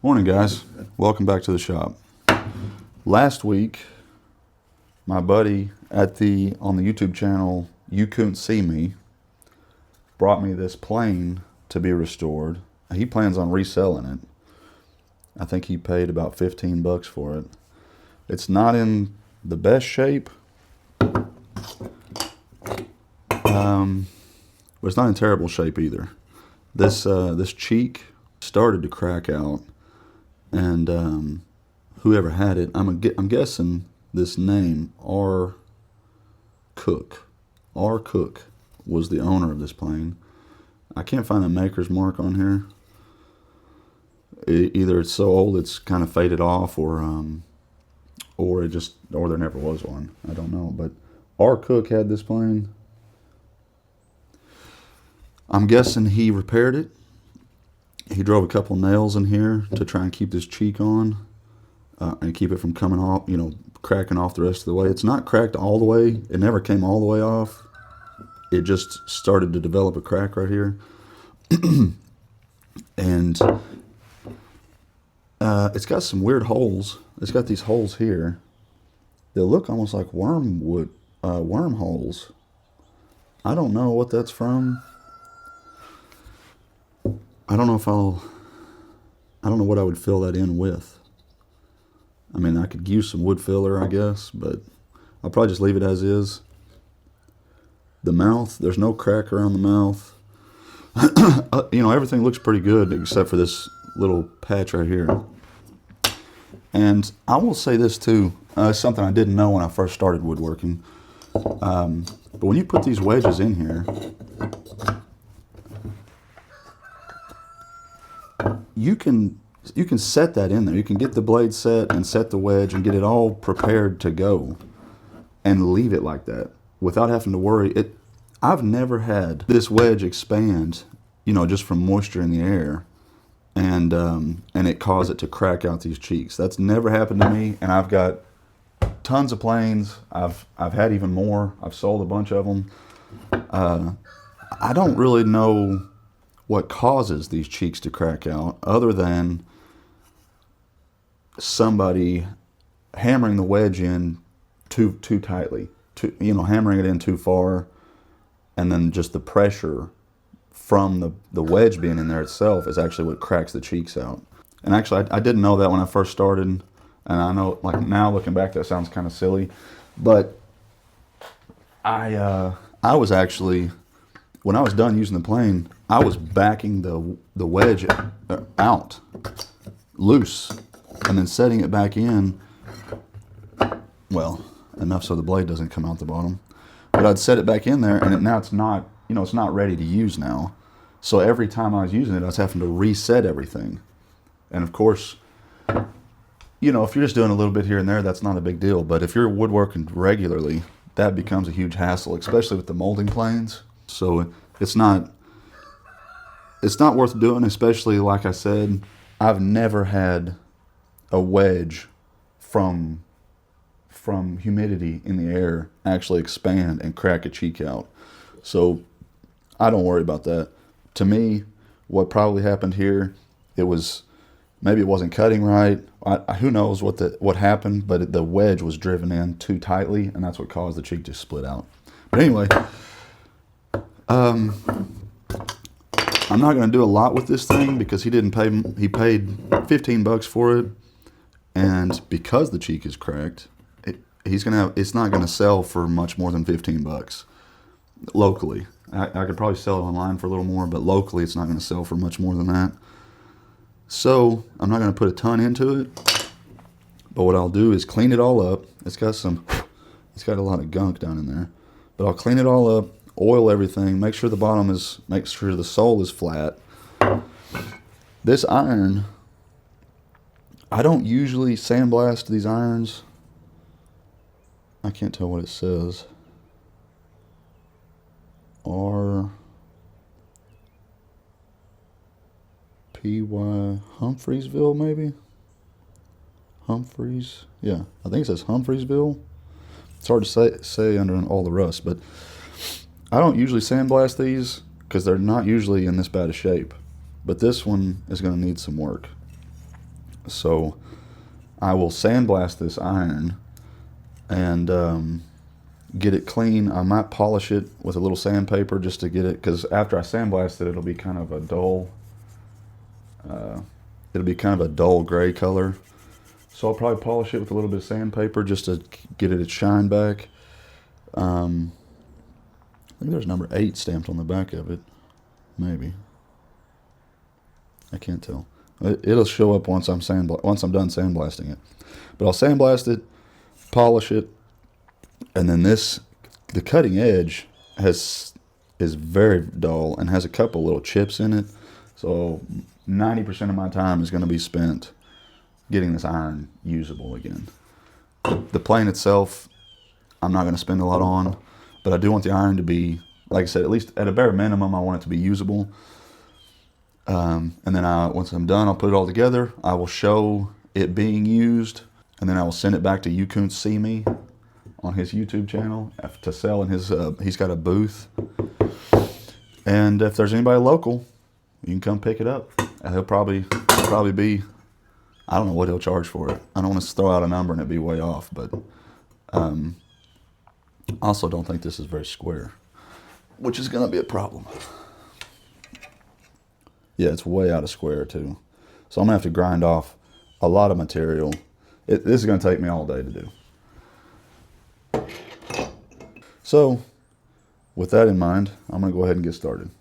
Morning, guys. Welcome back to the shop. Last week, my buddy on the YouTube channel You Couldn't See Me brought me this plane to be restored. He plans on reselling it. I think he paid about 15 bucks for it. It's not in the best shape, but it's not in terrible shape either. This cheek started to crack out, and whoever had it, I'm guessing this name, R. Cook was the owner of this plane. I can't find a maker's mark on here. Either it's so old it's kind of faded off, or there never was one. I don't know. But R. Cook had this plane. I'm guessing he repaired it. He drove a couple nails in here to try and keep this cheek on and keep it from coming off, cracking off the rest of the way. It's not cracked all the way. It never came all the way off. It just started to develop a crack right here. And it's got some weird holes. It's got these holes here. They look almost like worm holes. I don't know what that's from. I don't know what I would fill that in with. I mean, I could use some wood filler, I guess, but I'll probably just leave it as is. The mouth, there's no crack around the mouth. Everything looks pretty good except for this little patch right here. And I will say this too, it's something I didn't know when I first started woodworking. But when you put these wedges in here, you can set that in there. You can get the blade set and set the wedge and get it all prepared to go and leave it like that without having to worry. I've never had this wedge expand, just from moisture in the air, and it cause it to crack out these cheeks. That's never happened to me, and I've got tons of planes. I've had even more. I've sold a bunch of them. I don't really know what causes these cheeks to crack out other than somebody hammering the wedge in too tightly, hammering it in too far, and then just the pressure from the wedge being in there itself is actually what cracks the cheeks out. And actually, I didn't know that when I first started, and I know, like, now looking back, that sounds kind of silly, but I was actually, when I was done using the plane, I was backing the wedge out loose and then setting it back in, well, enough so the blade doesn't come out the bottom. But I'd set it back in there, and now it's not, it's not ready to use now. So every time I was using it, I was having to reset everything. And of course, if you're just doing a little bit here and there, that's not a big deal. But if you're woodworking regularly, that becomes a huge hassle, especially with the molding planes. So it's not worth doing, especially, like I said, I've never had a wedge from humidity in the air actually expand and crack a cheek out. So I don't worry about that. To me, what probably happened here, maybe it wasn't cutting right. Who knows what happened, but the wedge was driven in too tightly, and that's what caused the cheek to split out. But anyway, I'm not going to do a lot with this thing because he paid 15 bucks for it, and because the cheek is cracked, it's not going to sell for much more than 15 bucks locally. I could probably sell it online for a little more, but locally it's not going to sell for much more than that. So I'm not going to put a ton into it, but what I'll do is clean it all up. It's got a lot of gunk down in there, but I'll clean it all up, oil everything, make sure the sole is flat. This iron, I don't usually sandblast these irons. I can't tell what it says. R.P.Y. Humphreysville, maybe? Humphreys? Yeah, I think it says Humphreysville. It's hard to say under all the rust, but I don't usually sandblast these because they're not usually in this bad a shape. But this one is going to need some work. So I will sandblast this iron and get it clean. I might polish it with a little sandpaper just to get it, because after I sandblast it, it'll be kind of a dull, gray color. So I'll probably polish it with a little bit of sandpaper just to get it its shine back. I think there's number 8 stamped on the back of it. Maybe. I can't tell. It'll show up once I'm done sandblasting it. But I'll sandblast it, polish it, and then the cutting edge is very dull and has a couple little chips in it. So 90% of my time is going to be spent getting this iron usable again. The plane itself, I'm not going to spend a lot on, but I do want the iron to be, like I said, at least at a bare minimum, I want it to be usable. And then once I'm done, I'll put it all together. I will show it being used, and then I will send it back to You Couldn't See Me on his YouTube channel to sell in his. He's got a booth, and if there's anybody local, you can come pick it up. He'll probably be. I don't know what he'll charge for it. I don't want to throw out a number and it be way off, but I also don't think this is very square, which is going to be a problem. Yeah, it's way out of square too. So I'm going to have to grind off a lot of material. This is going to take me all day to do. So with that in mind, I'm going to go ahead and get started.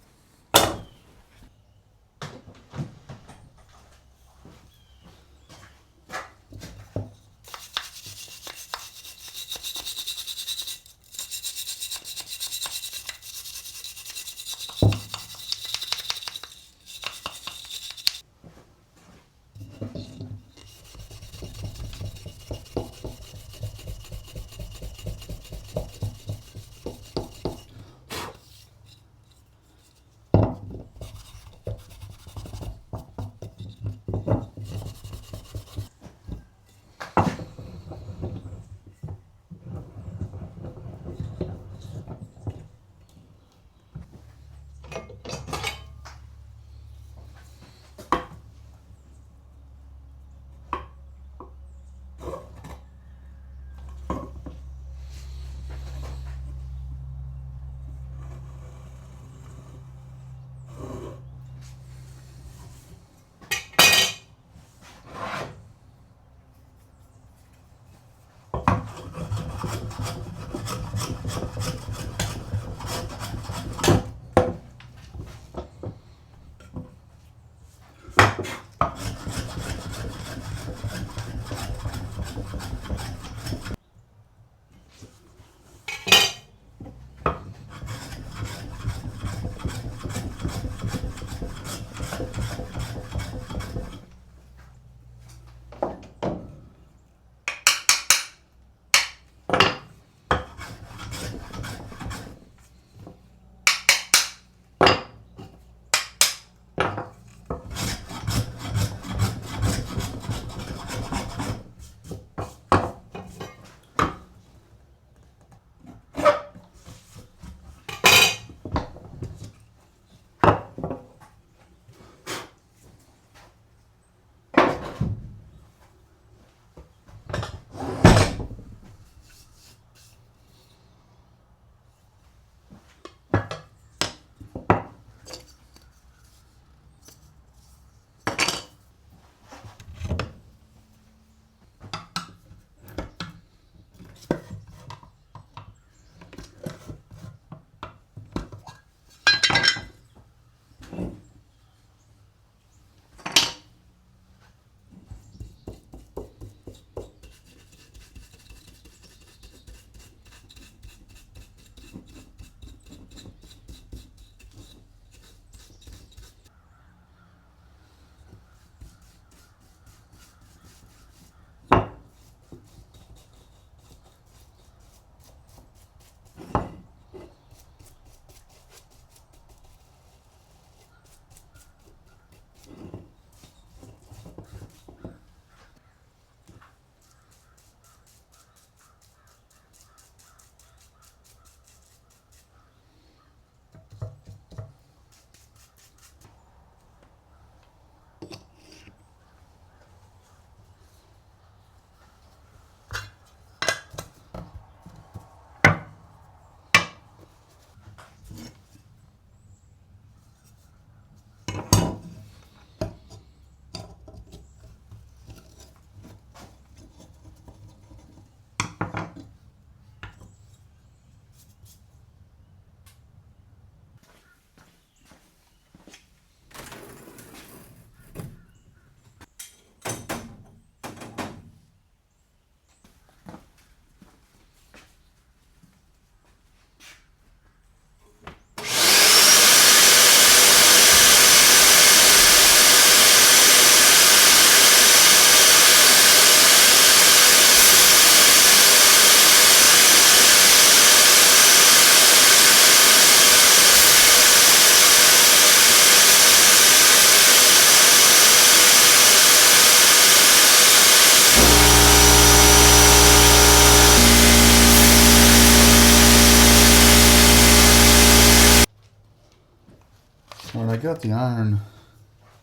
Alright, I got the iron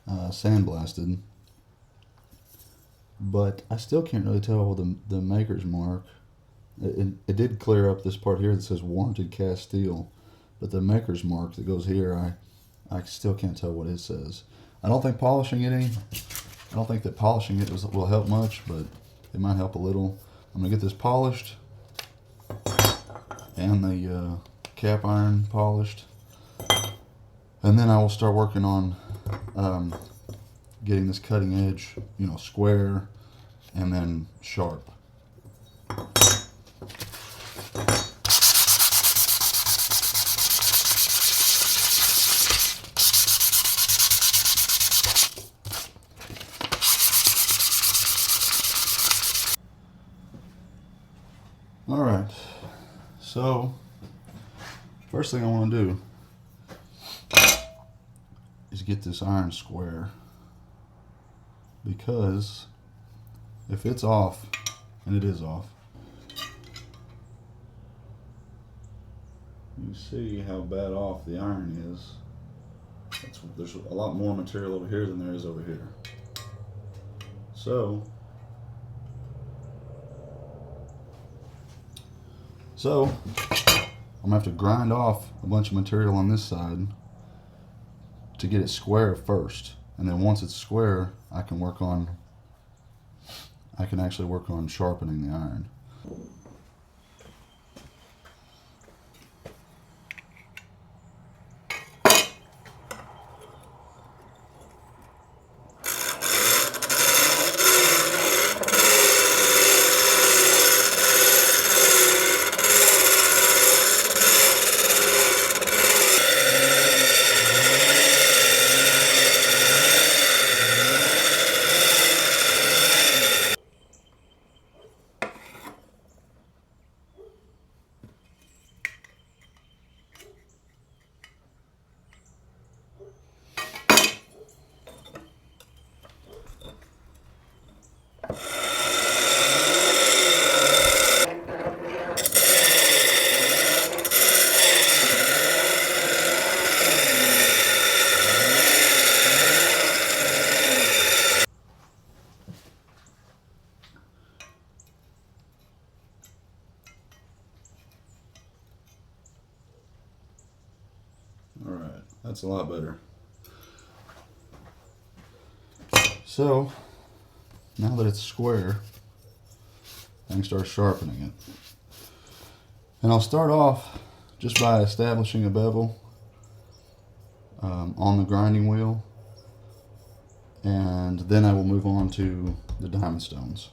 sandblasted, but I still can't really tell the maker's mark. It did clear up this part here that says warranted cast steel, but the maker's mark that goes here, I still can't tell what it says. I don't think polishing it I don't think that polishing it will help much, but it might help a little. I'm gonna get this polished and the cap iron polished, and then I will start working on getting this cutting edge, square and then sharp. All right, so first thing I want to do is get this iron square, because if it's off, and it is off, you see how bad off the iron is. There's a lot more material over here than there is over here. So I'm gonna have to grind off a bunch of material on this side to get it square first, and then once it's square, I can actually work on sharpening the iron. All right, that's a lot better. So now that it's square, I can start sharpening it. And I'll start off just by establishing a bevel on the grinding wheel, and then I will move on to the diamond stones.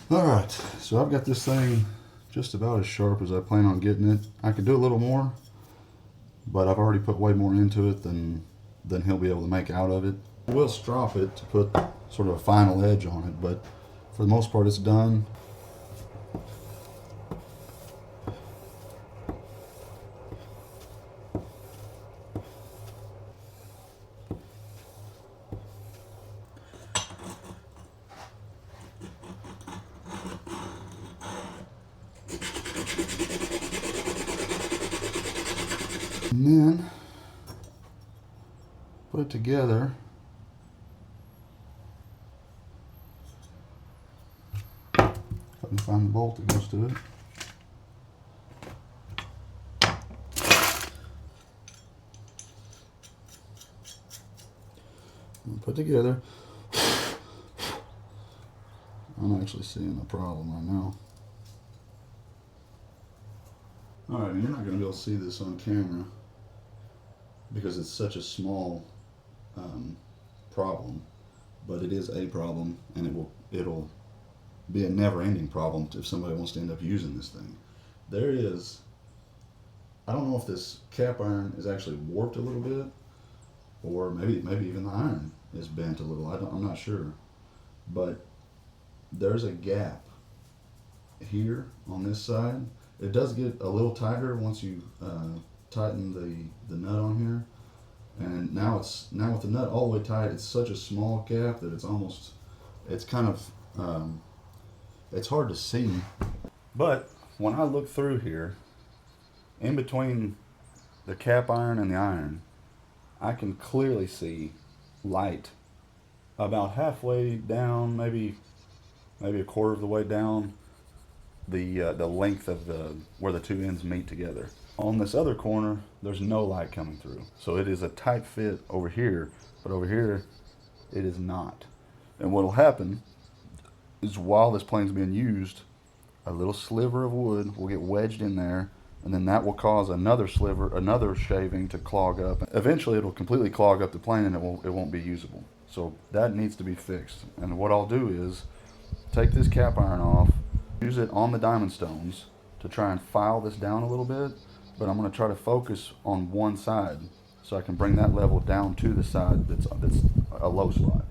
Alright, so I've got this thing just about as sharp as I plan on getting it. I could do a little more, but I've already put way more into it than he'll be able to make out of it. I will strop it to put sort of a final edge on it, but for the most part it's done. And then put it together. If I can find the bolt that goes to it. And put together. I'm actually seeing the problem right now. Alright, you're not going to be able to see this on camera because it's such a small problem, but it is a problem, and it'll be a never-ending problem if somebody wants to end up using this thing. There is, I don't know if this cap iron is actually warped a little bit, or maybe even the iron is bent a little. I'm not sure, but there's a gap here on this side. It does get a little tighter once you tighten the nut on here, and now with the nut all the way tight, it's such a small gap that it's kind of it's hard to see. But when I look through here, in between the cap iron and the iron, I can clearly see light about halfway down, maybe a quarter of the way down the length of where the two ends meet together. On this other corner, there's no light coming through, so it is a tight fit over here, but over here it is not. And what will happen is, while this plane's being used, a little sliver of wood will get wedged in there, and then that will cause another shaving to clog up. Eventually it'll completely clog up the plane, and it won't be usable. So that needs to be fixed. And what I'll do is take this cap iron off, use it on the diamond stones to try and file this down a little bit, but I'm going to try to focus on one side so I can bring that level down to the side that's a low spot.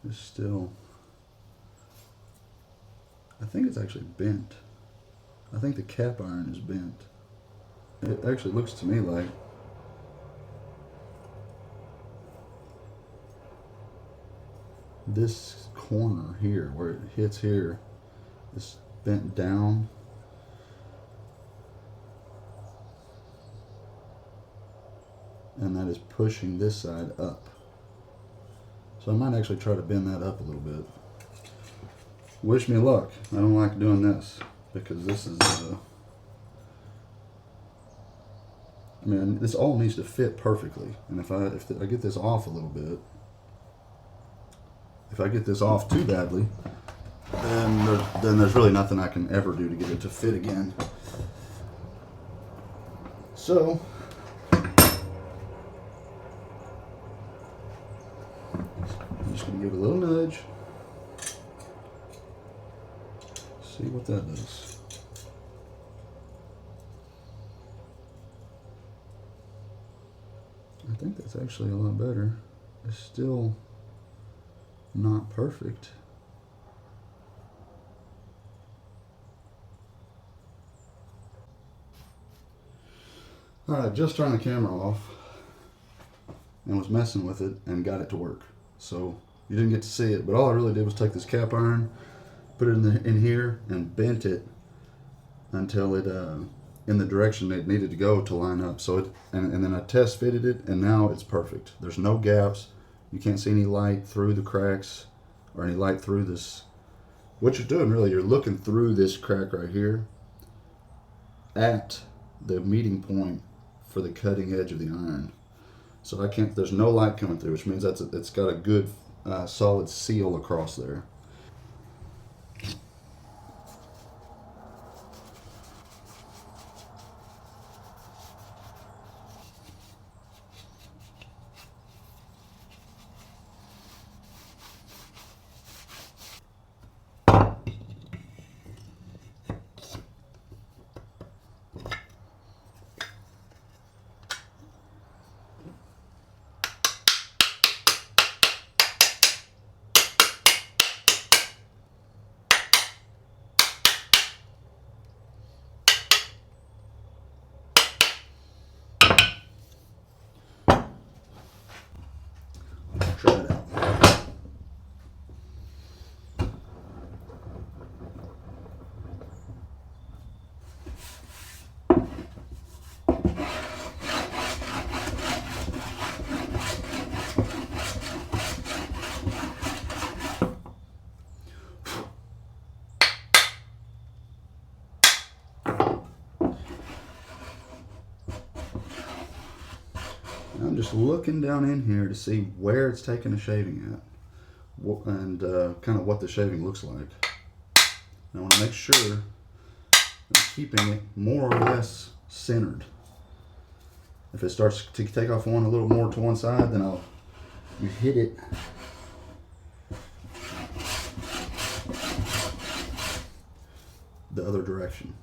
It's still, I think it's actually bent. I think the cap iron is bent. It actually looks to me like this corner here, where it hits here, is bent down. And that is pushing this side up. So I might actually try to bend that up a little bit. Wish me luck. I don't like doing this, because this is, I mean, this all needs to fit perfectly. And if I get this off a little bit, if I get this off too badly, then there's really nothing I can ever do to get it to fit again. So I'm just going to give it a little nudge. See what that does. I think that's actually a lot better. It's still not perfect. Alright, just turned the camera off and was messing with it and got it to work. So you didn't get to see it, but all I really did was take this cap iron, put it in here, and bent it until it in the direction it needed to go to line up. So and then I test fitted it, and now it's perfect. There's no gaps. You can't see any light through the cracks or any light through this. What you're doing really, you're looking through this crack right here at the meeting point for the cutting edge of the iron. So there's no light coming through, which means it's got a good solid seal across there. I'm just looking down in here to see where it's taking the shaving at, and kind of what the shaving looks like. I want to make sure I'm keeping it more or less centered. If it starts to take off one a little more to one side, then I'll hit it the other direction.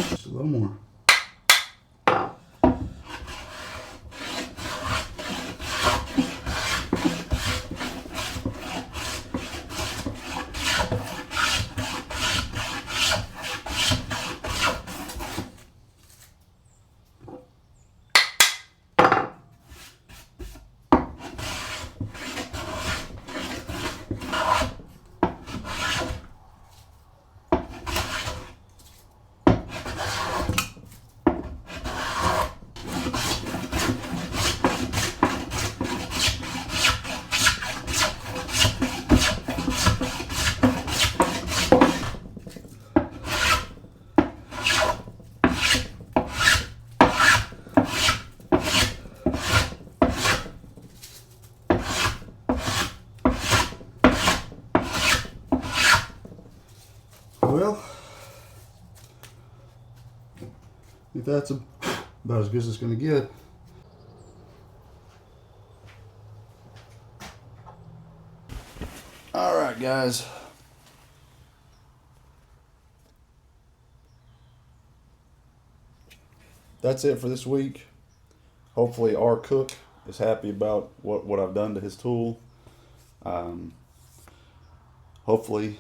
Just a little more. Well, I think that's about as good as it's going to get. All right, guys. That's it for this week. Hopefully our cook is happy about what I've done to his tool. Hopefully,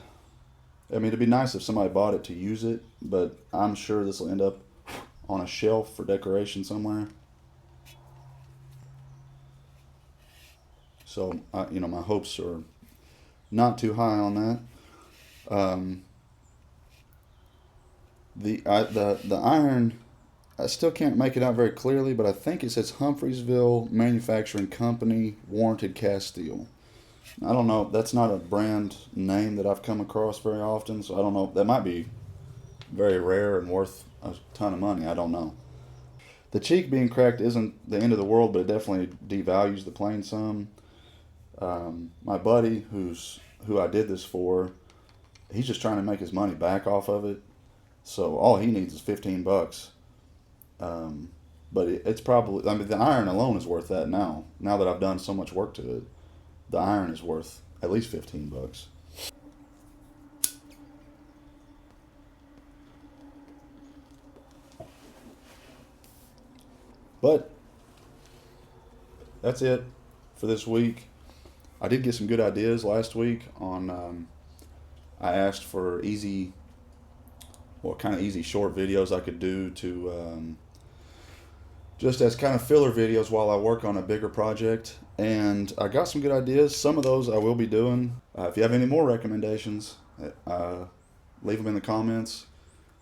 I mean, it'd be nice if somebody bought it to use it, but I'm sure this will end up on a shelf for decoration somewhere. So, my hopes are not too high on that. The iron, I still can't make it out very clearly, but I think it says Humphreysville Manufacturing Company, warranted cast steel. I don't know. That's not a brand name that I've come across very often, so I don't know. That might be very rare and worth a ton of money. I don't know. The cheek being cracked isn't the end of the world, but it definitely devalues the plane some. My buddy, who I did this for, he's just trying to make his money back off of it. So all he needs is $15. But it's probably, I mean, the iron alone is worth that now. Now that I've done so much work to it, the iron is worth at least $15. But that's it for this week. I did get some good ideas last week on, I asked for what kind of easy short videos I could do to, just as kind of filler videos while I work on a bigger project. And I got some good ideas. Some of those I will be doing. If you have any more recommendations, leave them in the comments.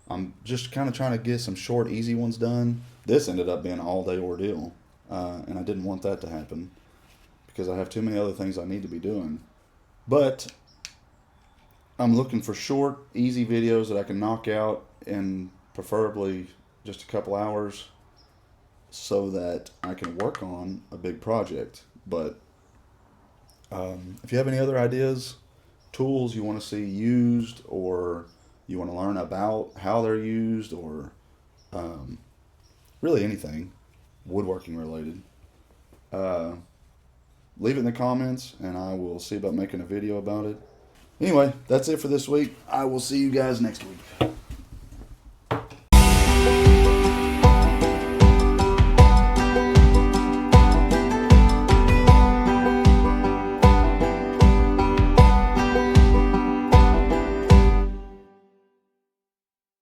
I'm just kind of trying to get some short, easy ones done. This ended up being an all-day ordeal, and I didn't want that to happen because I have too many other things I need to be doing. But I'm looking for short, easy videos that I can knock out in preferably just a couple hours, so that I can work on a big project. But if you have any other ideas, tools you want to see used, or you want to learn about how they're used, or really anything woodworking related, leave it in the comments and I will see about making a video about it. Anyway, that's it for this week. I will see you guys next week.